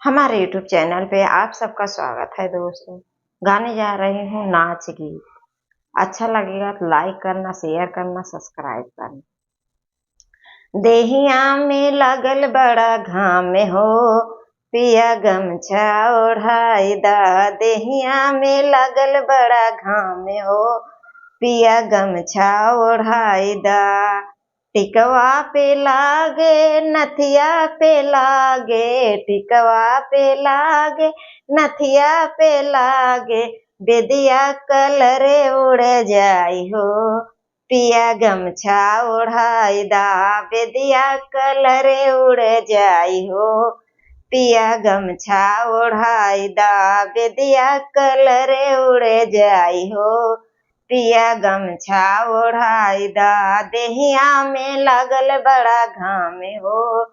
हमारे YouTube channel पे आप सबका स्वागत है दोस्तों। गाने जा रही हूँ नाच गीत। अच्छा लगेगा तो लाइक करना, शेयर करना, सब्सक्राइब करना। देहिया में लगल बड़ा घाम हो, पिया गमछा ओढ़ाई दा। देहिया में लगल बड़ा घाम हो, पिया गमछा ओढ़ाई दा। टिकवा पे लागे नथिया पे लागे, टिकवा पे लागे नथिया पे लागे। बेदिया कलरे उड़ जाई हो, पिया गमछा ओढ़ाई दा। बेदिया कलरे उड़ जाई हो, पिया गमछा ओढ़ाई दा। बेदिया कलरे उड़ जाई हो, पिया गमछा ओढ़ाई दा। देहिया में लगल बड़ा घाम हो,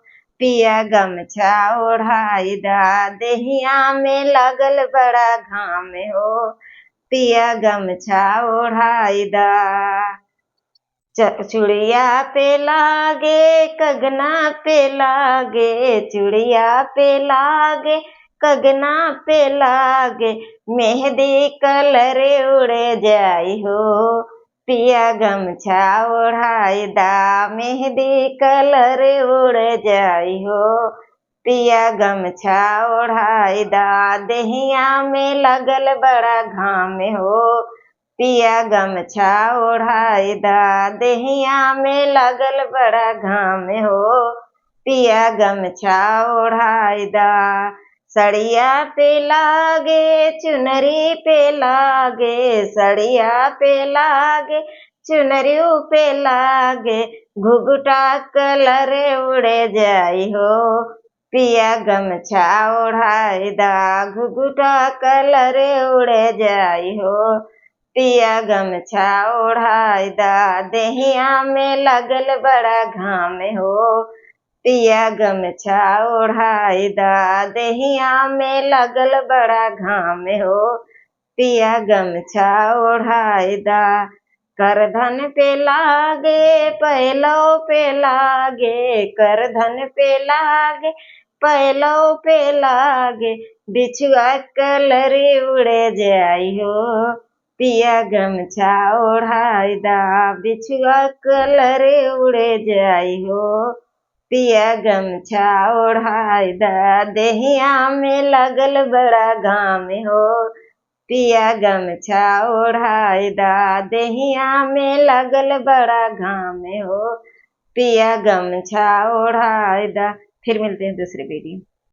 पिया गमछा ओढ़ाई दा। देहिया में लगल बड़ा घाम हो, पिया गमछा ओढ़ाई दा। चुड़िया पे लागे कगना पे लागे, चुड़िया पे लागे कगना पे लागे। मेहंदी कलरे उड़ जाई हो, पिया गमछा ओढ़ाई दा। मेहंदी कलरे उड़ जाई हो, पिया गमछा ओढ़ाई दा। देहिया में लगल बड़ा घाम हो, पिया गमछा ओढ़ाई दा। देहिया में लगल बड़ा घाम हो, पिया गमछा ओढ़ाई दा। सड़िया पे लागे चुनरी पे लागे, सड़िया पे लागे चुनरियों पे लागे। घुघुटा कलरे उड़े जाई हो, पिया गमछा ओढ़ाई दा। घुघुटा कलरे उड़े जाई हो, पिया गमछा ओढ़ाई दा। देहिया में लगल बड़ा घाम हो, पिया गमछा ओढ़ाई दा। देहिया में लगल बड़ा घाम हो, पिया गमछा ओढ़ाई दा। करधन पे लागे पैलो पे लागे, करधन पे लागे पैलो पे लागे। बिछुआ कलरे उड़े जाई हो, पिया गमछा ओढ़ाई दा। बिछुआ कलरे उड़े जाई हो, पिया गमछा ओढ़ाई दा। देहिया में लगल बड़ा घाम हो, पिया गमछा ओढ़ाई दा। देहिया में लगल बड़ा घाम हो, पिया गमछा ओढ़ाई दा। फिर मिलते हैं दूसरी वीडियो।